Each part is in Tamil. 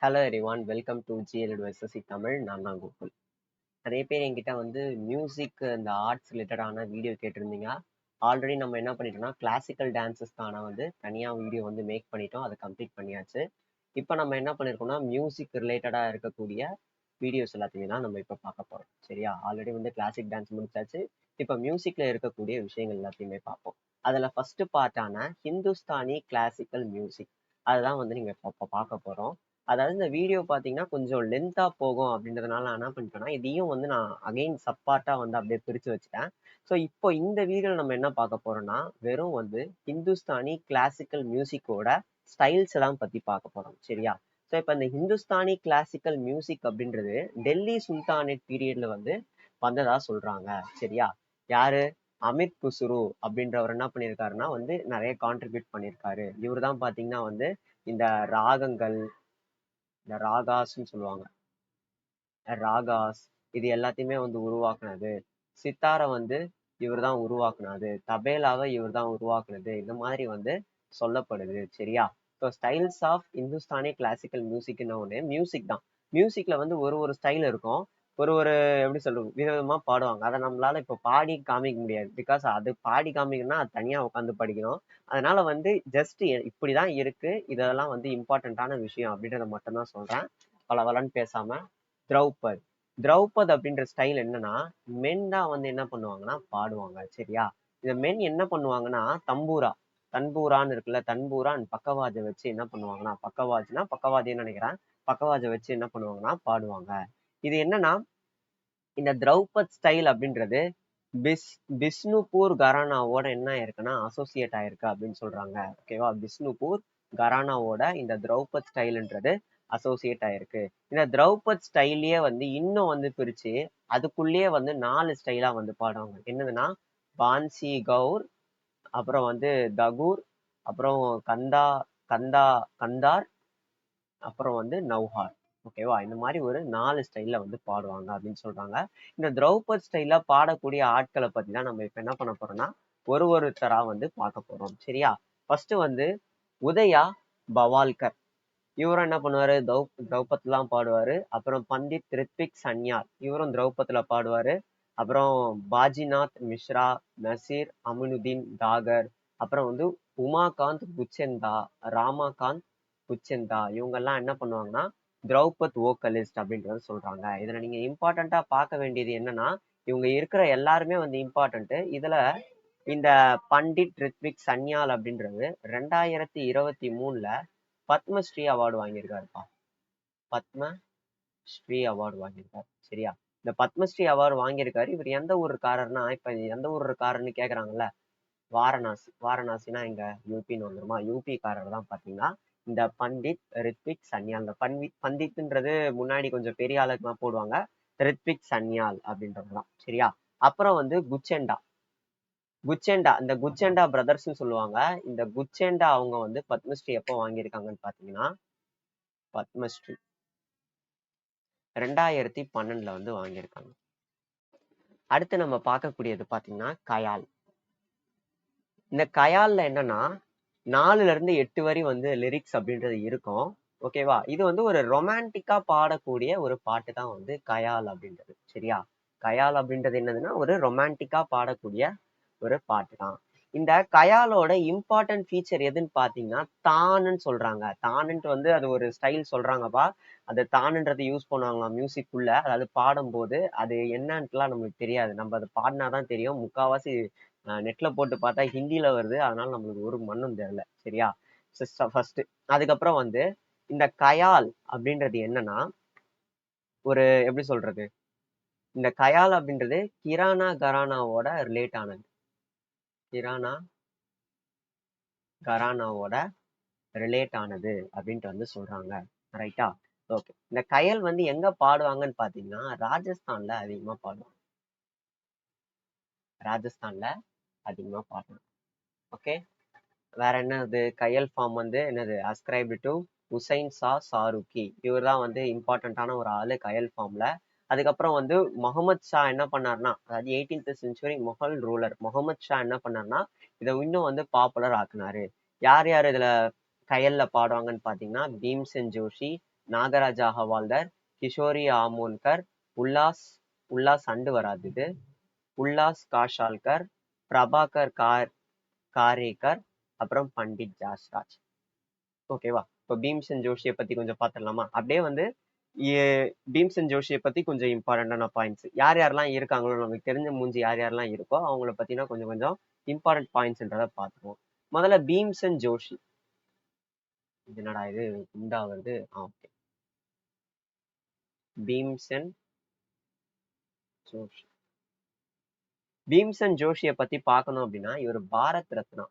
Hello everyone, welcome to GLED Tamil. நான் தான் கோகுல். நிறைய பேர் என்கிட்ட வந்து மியூசிக் இந்த ஆர்ட்ஸ் ரிலேட்டடான வீடியோ கேட்டிருந்தீங்க. ஆல்ரெடி நம்ம என்ன பண்ணிட்டோம்னா கிளாசிக்கல் டான்ஸஸ்க்கான வந்து தனியாக வீடியோ வந்து மேக் பண்ணிட்டோம், அதை கம்ப்ளீட் பண்ணியாச்சு. இப்போ நம்ம என்ன பண்ணியிருக்கோம்னா மியூசிக் ரிலேட்டடாக இருக்கக்கூடிய வீடியோஸ் எல்லாத்தையுமே தான் நம்ம இப்போ பார்க்க போகிறோம். சரியா? ஆல்ரெடி வந்து கிளாசிக் டான்ஸ் முடிச்சாச்சு. இப்போ மியூசிக்கில் இருக்கக்கூடிய விஷயங்கள் எல்லாத்தையுமே பார்ப்போம். அதில் ஃபர்ஸ்ட் பார்ட்டான ஹிந்துஸ்தானி கிளாசிக்கல் மியூசிக் அதுதான் வந்து நீங்கள் இப்போ பார்க்க போகிறோம். அதாவது இந்த வீடியோ பார்த்தீங்கன்னா கொஞ்சம் லென்த்தாக போகும் அப்படின்றதுனால நான் என்ன பண்ணிட்டேன்னா இதையும் வந்து நான் அகைன் சப்பார்ட்டாக வந்து அப்படியே பிரித்து வச்சுட்டேன். ஸோ இப்போ இந்த வீடியோவில் நம்ம என்ன பார்க்க போறோம்னா வெறும் வந்து ஹிந்துஸ்தானி கிளாசிக்கல் மியூசிக்கோட ஸ்டைல்ஸ் எல்லாம் பற்றி பார்க்க போகிறோம். சரியா? ஸோ இப்போ இந்த ஹிந்துஸ்தானி கிளாசிக்கல் மியூசிக் அப்படின்றது டெல்லி சுல்தானேட் பீரியட்ல வந்து வந்ததா சொல்றாங்க. சரியா? யாரு? அமித் குஸ்ரு அப்படின்றவர் என்ன பண்ணியிருக்காருன்னா வந்து நிறைய கான்ட்ரிபியூட் பண்ணியிருக்காரு. இவர் தான் பார்த்தீங்கன்னா வந்து இந்த ராகங்கள், இந்த ராகாஸ்ன்னு சொல்லுவாங்க, ராகாஸ் இது எல்லாத்தையுமே வந்து உருவாக்குனது. சித்தாரை வந்து இவர் தான் உருவாக்குனது, தபேலாவை இவர் தான் உருவாக்குனது, இந்த மாதிரி வந்து சொல்லப்படுது. சரியா? So styles of Hindustani classical மியூசிக்னு ஒன்று மியூசிக் தான். மியூசிக்ல வந்து ஒரு ஒரு ஸ்டைல் இருக்கும். ஒரு எப்படி சொல்றது விதவிதமா பாடுவாங்க. அதை நம்மளால இப்போ பாடி காமிக்க முடியாது. பிகாஸ் அது பாடி காமிக்கணும்னா அது தனியா உட்காந்து படிக்கணும். அதனால வந்து ஜஸ்ட் இப்படிதான் இருக்கு, இதெல்லாம் வந்து இம்பார்ட்டன்டான விஷயம் அப்படின்றத மட்டும் தான் சொல்றேன். பலவலன்னு பேசாம. திரௌபத் திரௌபத் அப்படின்ற ஸ்டைல் என்னன்னா மென் தான் வந்து என்ன பண்ணுவாங்கன்னா பாடுவாங்க. சரியா? இந்த மென் என்ன பண்ணுவாங்கன்னா தன்பூரான்னு இருக்குல்ல, தன்பூரா அண்ட் பக்கவாஜை வச்சு என்ன பண்ணுவாங்கன்னா பக்கவாதின்னு நினைக்கிறேன், பக்கவாஜை வச்சு என்ன பண்ணுவாங்கன்னா பாடுவாங்க. இது என்னன்னா இந்த திரௌபத் ஸ்டைல் அப்படின்றது பிஷ்ணுபூர் கரானாவோட என்ன ஆயிருக்குன்னா அசோசியேட் ஆயிருக்கு அப்படின்னு சொல்றாங்க. ஓகேவா? பிஷ்ணுபூர் கரானாவோட இந்த திரௌபத் ஸ்டைல்ன்றது அசோசியேட் ஆயிருக்கு. இந்த திரௌபத் ஸ்டைல்லயே வந்து இன்னும் வந்து பிரிச்சு அதுக்குள்ளேயே வந்து 4 ஸ்டைலா வந்து பாடுவாங்க. என்னதுன்னா பான்சி கௌர், அப்புறம் வந்து தகூர், அப்புறம் கந்தா கந்தா கந்தார், அப்புறம் வந்து நௌஹார். ஓகேவா? இந்த மாதிரி ஒரு 4 ஸ்டைல்ல வந்து பாடுவாங்க அப்படின்னு சொல்றாங்க. இந்த திரௌபத் ஸ்டைல்ல பாடக்கூடிய ஆட்களை பத்தி தான் நம்ம இப்ப என்ன பண்ண போறோம்னா ஒருத்தரா வந்து பார்க்க போறோம். சரியா? ஃபர்ஸ்ட் வந்து உதயா பவால்கர். இவரும் என்ன பண்ணுவாரு? திரௌபத்லாம் பாடுவாரு. அப்புறம் பண்டித் ரித்விக் சன்யால், இவரும் திரௌபத்ல பாடுவாரு. அப்புறம் பாஜிநாத் மிஸ்ரா, நசீர் அமினுதீன் தாகர், அப்புறம் வந்து உமாகாந்த் புச்செந்தா, ராமாகாந்த் புச்செந்தா, இவங்க எல்லாம் என்ன பண்ணுவாங்கன்னா திரௌபத் வோக்கலிஸ்ட் அப்படின்றத சொல்றாங்க. இதுல நீங்க இம்பார்ட்டண்டா பார்க்க வேண்டியது என்னன்னா இவங்க இருக்கிற எல்லாருமே வந்து இம்பார்ட்டன்ட். இதுல இந்த பண்டிட் ரித்விக் சன்யால் அப்படின்றது 2023ல பத்மஸ்ரீ அவார்டு வாங்கியிருக்காருப்பா. பத்மஸ்ரீ அவார்டு வாங்கியிருக்காரு. சரியா? இந்த பத்மஸ்ரீ அவார்டு வாங்கியிருக்காரு. இவர் எந்த ஊருக்காரர்னா இப்ப எந்த ஊருக்காரர்னு கேக்குறாங்கல்ல, வாரணாசினா இங்க யூபின்னு வந்துருமா? யூபி காரர் தான் பாத்தீங்கன்னா இந்த பண்டித் ரித்விக் சன்யால். இந்த பண்டித்ன்றது முன்னாடி கொஞ்சம் பெரிய ஆளுக்குலாம் போடுவாங்க, ரித்விக் சன்யால் அப்படின்றதுதான். சரியா? அப்புறம் வந்து குச்செண்டா இந்த குச்செண்டா பிரதர்ஸ்னு சொல்லுவாங்க. இந்த குச்செண்டா அவங்க வந்து பத்மஸ்ரீ எப்போ வாங்கியிருக்காங்கன்னு பாத்தீங்கன்னா பத்மஸ்ரீ 2012ல வந்து வாங்கியிருக்காங்க. அடுத்து நம்ம பார்க்கக்கூடியது பாத்தீங்கன்னா கயால். இந்த கயால்ல என்னன்னா 4ல இருந்து 8 வரி வந்து லிரிக்ஸ் அப்படின்றது இருக்கும். ஓகேவா? இது வந்து ஒரு ரொமான்டிக்கா பாடக்கூடிய ஒரு பாட்டு தான் வந்து கயால் அப்படின்றது. சரியா? கயால் அப்படின்றது என்னதுன்னா ஒரு ரொமான்டிக்கா பாடக்கூடிய ஒரு பாட்டு தான். இந்த கயாலோட இம்பார்ட்டன்ட் ஃபீச்சர் எதுன்னு பாத்தீங்கன்னா தானுன்னு சொல்றாங்க. தானுன்ட்டு வந்து அது ஒரு ஸ்டைல் சொல்றாங்கப்பா. அது தானுன்றதை யூஸ் பண்ணுவாங்களாம் மியூசிக்குள்ள. அதாவது பாடும்போது அது என்னன்ட்டுலாம் நம்மளுக்கு தெரியாது. நம்ம அதை பாடினாதான் தெரியும். முக்காவாசி நெட்ல போட்டு பார்த்தா ஹிந்தில வருது. அதனால நம்மளுக்கு ஒரு மண்ணும் தெரியல. சரியா? ஃபர்ஸ்ட் அதுக்கப்புறம் வந்து இந்த கயால் அப்படின்றது என்னன்னா ஒரு எப்படி சொல்றது, இந்த கயால் அப்படின்றது கிரானா கரானாவோட ரிலேட் ஆனது. கிரானா கரானாவோட ரிலேட் ஆனது அப்படின்ட்டு வந்து சொல்றாங்க. ரைட்டா? ஓகே. இந்த கயல் வந்து எங்க பாடுவாங்கன்னு பாத்தீங்கன்னா ராஜஸ்தான்ல அதிகமா பாடுவாங்க. ராஜஸ்தான்ல அதிகமா பாடுவாங்க. ஓகே. வேற என்னது கயல் ஃபார்ம் வந்து என்னது அஸ்கிரைப்டு டு ஹுசைன் சாருக்கி. இவர் தான் வந்து இம்பார்ட்டன்டான ஒரு ஆளு கயல் ஃபார்ம்ல. அதுக்கப்புறம் வந்து முகமது ஷா என்ன பண்ணாருன்னா, அதாவது 18th century Mughal ruler Muhammad Shah என்ன பண்ணாருன்னா இதை இன்னும் வந்து பாப்புலர் ஆக்குனாரு. யார் யார் இதுல கயல்ல பாடுவாங்கன்னு பாத்தீங்கன்னா பீம்சென் ஜோஷி, நாகராஜா ஹவால்தார், கிஷோரி ஆமோன்கர், உல்லாஸ் உல்லாஸ் அண்டு வராது இது, உல்லாஸ் காஷால்கர், பிரபாகர் காரேகர், அப்புறம் பண்டிட் ஜாஸ்ராஜ். ஓகேவா? இப்போ பீம்சென் ஜோஷியை பத்தி கொஞ்சம் பார்த்துடலாமா? அப்படியே வந்து பீம்சென் ஜோஷியை பத்தி கொஞ்சம் இம்பார்ட்டன்டான பாயிண்ட்ஸ் யார் யாரெல்லாம் இருக்காங்களோ, நமக்கு தெரிஞ்ச மூஞ்சி யார் யாரெல்லாம் இருக்கோ அவங்கள பத்தினா கொஞ்சம் கொஞ்சம் இம்பார்ட்டன்ட் பாயிண்ட்ஸ்ன்றதை பார்த்துருவோம். முதல்ல பீம்சென் ஜோஷி. இது என்னடா இது குண்டா வருது? ஓகே. பீம்சென் ஜோஷி. பீம்சென் ஜோஷியை பத்தி பார்க்கணும் அப்படின்னா இவர் பாரத் ரத்னா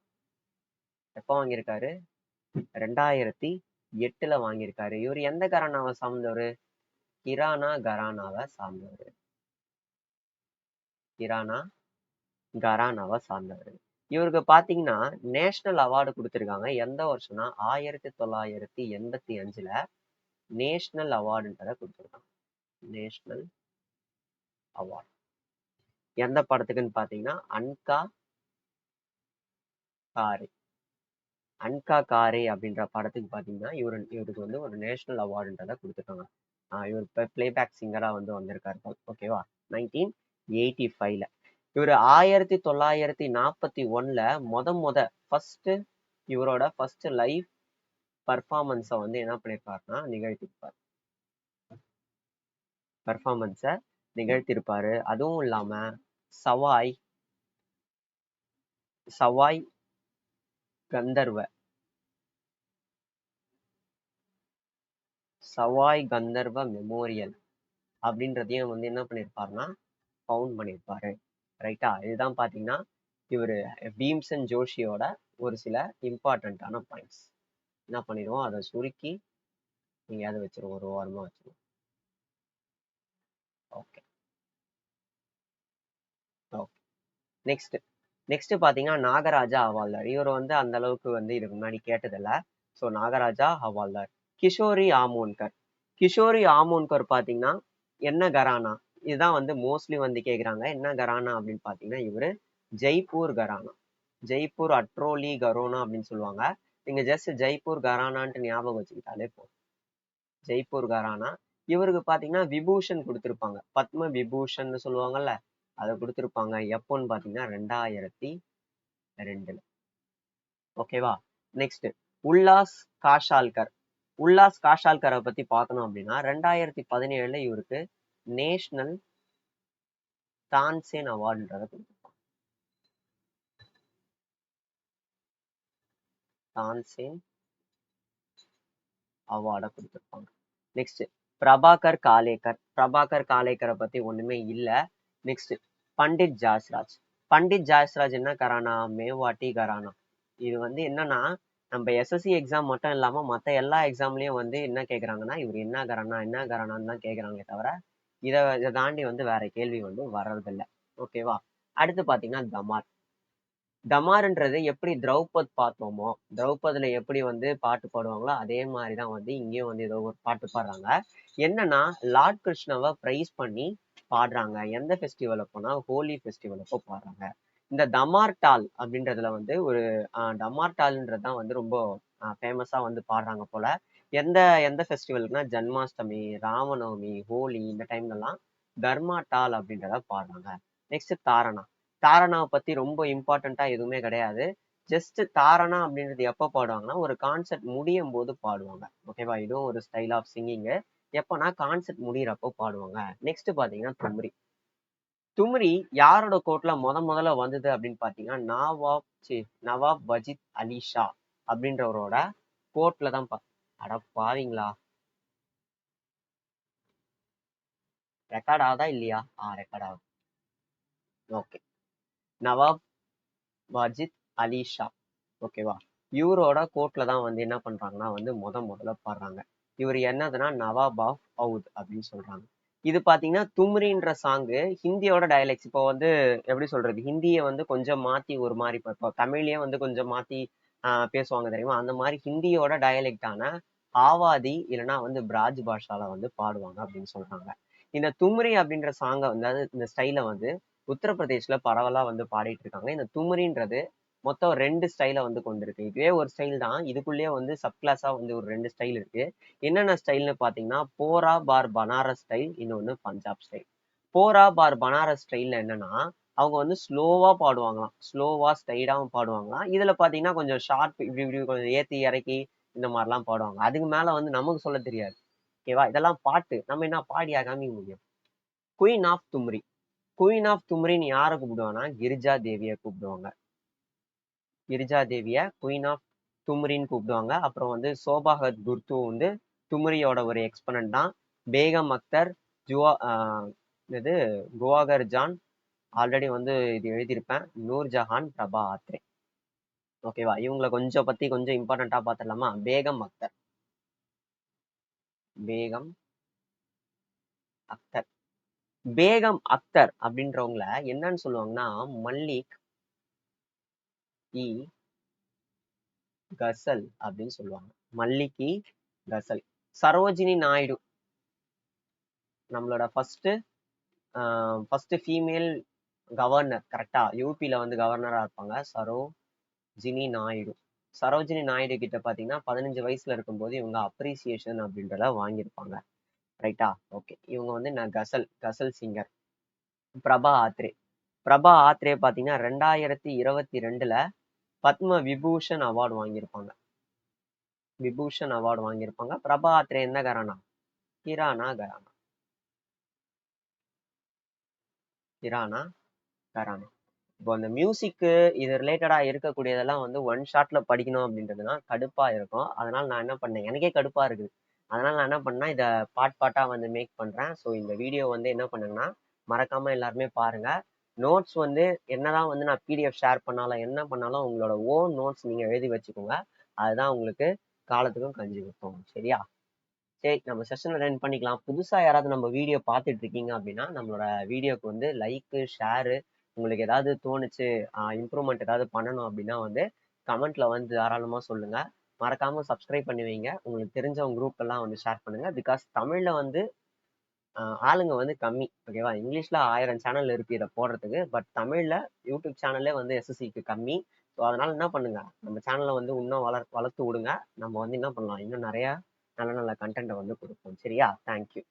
எப்போ வாங்கியிருக்காரு? 2008 வாங்கியிருக்காரு. இவர் எந்த கரானாவை சார்ந்தவர்? கிரானா கரானாவை சார்ந்தவர். கிரானா கரானாவை சார்ந்தவர். இவருக்கு பாத்தீங்கன்னா நேஷனல் அவார்டு கொடுத்திருக்காங்க. எந்த வருஷம்னா 1985ல நேஷனல் அவார்டுன்றதை கொடுத்திருக்காங்க. நேஷனல் அவார்டு எந்த படத்துக்குன்னு பாத்தீங்கன்னா அன்கா காரே. அன்கா காரே அப்படின்ற படத்துக்கு பாத்தீங்கன்னா இவருக்கு வந்து ஒரு நேஷனல் அவார்டுன்றதை கொடுத்துருக்காங்க. இவர் இப்போ பிளேபேக் சிங்கரா வந்து வந்திருக்காரு. ஓகேவா? 1985ல. இவர் 1941 ஃபர்ஸ்ட் இவரோட ஃபர்ஸ்ட் லைவ் பர்ஃபார்மன்ஸை வந்து என்ன பண்ணியிருப்பாருன்னா நிகழ்த்திருப்பாரு. அதுவும் இல்லாம சவாய் கந்தர்வ மெமோரியல் அப்படின்றதையும் வந்து என்ன பண்ணியிருப்பாருன்னா ஃபவுண்ட் பண்ணியிருப்பாரு. ரைட்டா? இதுதான் பாத்தீங்கன்னா இவர் பீம்சென் ஜோஷியோட ஒரு சில இம்பார்ட்டன்டான பாயிண்ட்ஸ். என்ன பண்ணிடுவோம், அதை சுருக்கி எங்கேயாவது வச்சிருவோம், ஒரு வாரமா வச்சிருவோம். ஓகே. நெக்ஸ்ட் பாத்தீங்கன்னா நாகராஜா ஹவால்தார். இவர் வந்து அந்த அளவுக்கு வந்து இதுக்கு முன்னாடி கேட்டதில்ல. ஸோ நாகராஜா ஹவால்தார். கிஷோரி ஆமோன்கர் பாத்தீங்கன்னா என்ன கரானா? இதுதான் வந்து மோஸ்ட்லி வந்து கேக்குறாங்க. என்ன கரானா அப்படின்னு பாத்தீங்கன்னா இவரு ஜெய்ப்பூர் கரானா. ஜெய்ப்பூர் அட்ரோலி கரோனா அப்படின்னு சொல்லுவாங்க. நீங்க ஜஸ்ட் ஜெய்ப்பூர் கரானான்ட்டு ஞாபகம் வச்சுக்கிட்டாலே போதும். ஜெய்ப்பூர் கரானா. இவருக்கு பாத்தீங்கன்னா விபூஷன் கொடுத்திருப்பாங்க. பத்ம விபூஷன் சொல்லுவாங்கல்ல, அதை கொடுத்திருப்பாங்க. எப்போன்னு பாத்தீங்கன்னா 2002. ஓகேவா? நெக்ஸ்ட் உல்லாஸ் காஷால்கரை பத்தி பார்க்கணும் அப்படின்னா 2017 இவருக்கு நேஷனல் தான்சேன் அவார்டுன்றதை கொடுத்திருப்பாங்க. தான்சேன் அவார்டை கொடுத்திருப்பாங்க. நெக்ஸ்ட் பிரபாகர் காலேக்கரை பத்தி ஒண்ணுமே இல்ல. நெக்ஸ்ட் பண்டிட் ஜாஸ்ராஜ் என்ன கரானா? மேவாட்டி கரானா. இது வந்து என்னன்னா நம்ம எஸ்எஸ்சி எக்ஸாம் மட்டும் இல்லாம மத்த எல்லா எக்ஸாம்லயும் வந்து என்ன கேக்குறாங்கன்னா இவர் என்ன கரானான்னு தான் கேக்குறாங்களே தவிர இதை தாண்டி வந்து வேற கேள்வி வந்து வர்றதில்லை. ஓகேவா? அடுத்து பாத்தீங்கன்னா தமார்ன்றது எப்படி திரௌபத் பார்த்தோமோ, திரௌபதில எப்படி வந்து பாட்டு பாடுவாங்களோ அதே மாதிரிதான் வந்து இங்கேயும் வந்து ஏதோ ஒரு பாட்டு பாடுறாங்க. என்னன்னா லார்ட் கிருஷ்ணாவை பிரைஸ் பண்ணி பாடுறாங்க. எந்த ஃபெஸ்டிவல் அப்போனா ஹோலி ஃபெஸ்டிவல் அப்போ பாடுறாங்க. இந்த தமார்டால் அப்படின்றதுல வந்து ஒரு டமார்டால்ன்றதுதான் வந்து ரொம்ப ஃபேமஸா வந்து பாடுறாங்க போல. எந்த ஃபெஸ்டிவலுக்குன்னா ஜன்மாஷ்டமி, ராமநவமி, ஹோலி இந்த டைம்லலாம் தர்மாட்டால் அப்படின்றத பாடுறாங்க. நெக்ஸ்ட் தாரணாவை பத்தி ரொம்ப இம்பார்ட்டண்டா எதுவுமே கிடையாது. ஜஸ்ட் தாரணா அப்படின்றது எப்போ பாடுவாங்கன்னா ஒரு கான்செப்ட் முடியும் போது பாடுவாங்க. ஓகேவா? இதுவும் ஒரு ஸ்டைல் ஆஃப் சிங்கிங்கு. எப்போனா கான்செப்ட் முடியறப்போ பாடுவாங்க. நெக்ஸ்ட் பாத்தீங்கன்னா தும்ரி யாரோட கோர்ட்ல முதல்ல வந்தது அப்படின்னு பாத்தீங்கன்னா நவாப் வஜித் அலி ஷா அப்படின்றவரோட கோர்ட்ல தான் அட பாவீங்களா, ரெக்கார்ட் ஆகுதா இல்லையா? ரெக்கார்ட் ஆகுது. ஓகே. நவாப் வஜித் அலி ஷா. ஓகேவா? இவரோட கோர்ட்ல தான் வந்து என்ன பண்றாங்கன்னா வந்து முதல்ல பாடுறாங்க. இவர் என்னதுன்னா நவாப் ஆஃப் அவுத் அப்படின்னு சொல்றாங்க. இது பாத்தீங்கன்னா தும்ரின்ற சாங்கு ஹிந்தியோட டயலெக்ட்ஸ். இப்போ வந்து எப்படி சொல்றது, ஹிந்தியை வந்து கொஞ்சம் மாத்தி ஒரு மாதிரி இப்போ தமிழ்லயே வந்து கொஞ்சம் மாத்தி பேசுவாங்க தெரியுமா? அந்த மாதிரி ஹிந்தியோட டயலெக்டான ஆவாதி இல்லைன்னா வந்து பிராஜ் பாஷால வந்து பாடுவாங்க அப்படின்னு சொல்றாங்க. இந்த தும்ரி அப்படின்ற சாங்கை வந்து இந்த ஸ்டைல வந்து உத்தரப்பிரதேஷ்ல பரவலா வந்து பாடிட்டு இருக்காங்க. இந்த தும்ரின்றது மொத்தம் 2 ஸ்டைலை வந்து கொண்டிருக்கு. இதுவே ஒரு ஸ்டைல் தான். இதுக்குள்ளேயே வந்து சப் கிளாஸா வந்து ஒரு 2 ஸ்டைல் இருக்கு. என்னென்ன ஸ்டைல்னு பார்த்தீங்கன்னா, போரா பார் பனாரஸ் ஸ்டைல், இன்னொன்னு பஞ்சாப் ஸ்டைல். போரா பார் பனாரஸ் ஸ்டைல்ல என்னன்னா, அவங்க வந்து ஸ்லோவா பாடுவாங்களாம். ஸ்லோவா ஸ்டைடாவும் பாடுவாங்களாம். இதுல பார்த்தீங்கன்னா, கொஞ்சம் ஷார்ப் இப்படி இப்படி கொஞ்சம் ஏத்தி இறக்கி இந்த மாதிரிலாம் பாடுவாங்க. அதுக்கு மேல வந்து நமக்கு சொல்ல தெரியாது. ஓகேவா? இதெல்லாம் பாட்டு. நம்ம என்ன பாடியா காமிக்க முடியும்? Queen of Thumri. Queen of தும்ரின்னு யாரை கூப்பிடுவாங்கன்னா, கிரிஜா தேவியை கூப்பிடுவாங்க. கிரிஜா தேவிய குயின் ஆஃப் தும்ரின்னு கூப்பிடுவாங்க. அப்புறம் வந்து சோபாகத் குர்து வந்து தும்ரியோட ஒரு எக்ஸ்பனன்ட் தான். பேகம் அக்தர், ஜுவா இது குவாகர் ஜான், ஆல்ரெடி வந்து இது எழுதியிருப்பேன். நூர்ஜஹான், பிரபா ஆத்ரே. ஓகேவா? இவங்கள கொஞ்சம் பத்தி கொஞ்சம் இம்பார்ட்டண்டா பார்த்துடலாமா? பேகம் அக்தர். பேகம் அக்தர். பேகம் அக்தர் அப்படின்றவங்கள என்னன்னு சொல்லுவாங்கன்னா, மல்லிக் இ கசல் அப்படின்னு சொல்லுவாங்க. மல்லிகி கசல். சரோஜினி நாயுடு நம்மளோட ஃபர்ஸ்ட் ஃபீமேல் கவர்னர். கரெக்டா? யூபியில வந்து கவர்னரா இருப்பாங்க. சரோஜினி நாயுடு. சரோஜினி நாயுடு கிட்ட பாத்தீங்கன்னா 15 வயசுல இருக்கும்போது இவங்க அப்ரிசியேஷன் அப்படின்றத வாங்கியிருப்பாங்க. ரைட்டா? ஓகே. இவங்க வந்து நான் கசல் சிங்கர். பிரபா ஆத்ரே. பிரபா ஆத்ரே பாத்தீங்கன்னா 2022ல பத்ம விபூஷன் அவார்டு வாங்கியிருப்பாங்க. விபூஷன் அவார்டு வாங்கியிருப்பாங்க. பிரபா ஆத்ரே என்ன கரானா? கிரானா கரானா. கிரானா கரானா. இப்போ அந்த மியூசிக்கு இது ரிலேட்டடா இருக்கக்கூடியதெல்லாம் வந்து ஒன் ஷாட்ல படிக்கணும் அப்படின்றதுனா கடுப்பா இருக்கும். அதனால நான் என்ன பண்ணேன், எனக்கே கடுப்பா இருக்குது. அதனால நான் என்ன பண்ணேன், இதை பாட்டா வந்து மேக் பண்றேன். ஸோ இந்த வீடியோ வந்து என்ன பண்ணுங்கன்னா மறக்காம எல்லாருமே பாருங்க. நோட்ஸ் வந்து என்னதான் வந்து நான் பிடிஎஃப் ஷேர் பண்ணாலும் என்ன பண்ணாலும் உங்களோட ஓன் நோட்ஸ் நீங்க எழுதி வச்சுக்கோங்க. அதுதான் உங்களுக்கு காலத்துக்கும் கஞ்சி கொடுக்கும். சரியா? சரி, நம்ம செஷன் ரன் பண்ணிக்கலாம். புதுசா யாராவது நம்ம வீடியோ பார்த்துட்டு இருக்கீங்க அப்படின்னா நம்மளோட வீடியோக்கு வந்து லைக்கு, ஷேரு, உங்களுக்கு ஏதாவது தோணுச்சு இம்ப்ரூவ்மெண்ட் ஏதாவது பண்ணணும் அப்படின்னா வந்து கமெண்ட்ல வந்து தாராளமா சொல்லுங்க. மறக்காம சப்ஸ்கிரைப் பண்ணி வைங்க. உங்களுக்கு தெரிஞ்சவங்க குரூப் எல்லாம் வந்து ஷேர் பண்ணுங்க. பிகாஸ் தமிழ்ல வந்து ஆளுங்க வந்து கம்மி. ஓகேவா? இங்கிலீஷ்ல 1000 சேனல் இருக்கு இதை போடுறதுக்கு. பட் தமிழ்ல யூடியூப் சேனல்லே வந்து எஸ்எஸ்சிக்கு கம்மி. ஸோ அதனால என்ன பண்ணுங்க, நம்ம சேனலை வந்து இன்னும் வளர்த்து விடுங்க. நம்ம வந்து என்ன பண்ணலாம், இன்னும் நிறைய நல்ல நல்ல கண்டென்ட்டை வந்து கொடுப்போம். சரியா? தேங்க்யூ.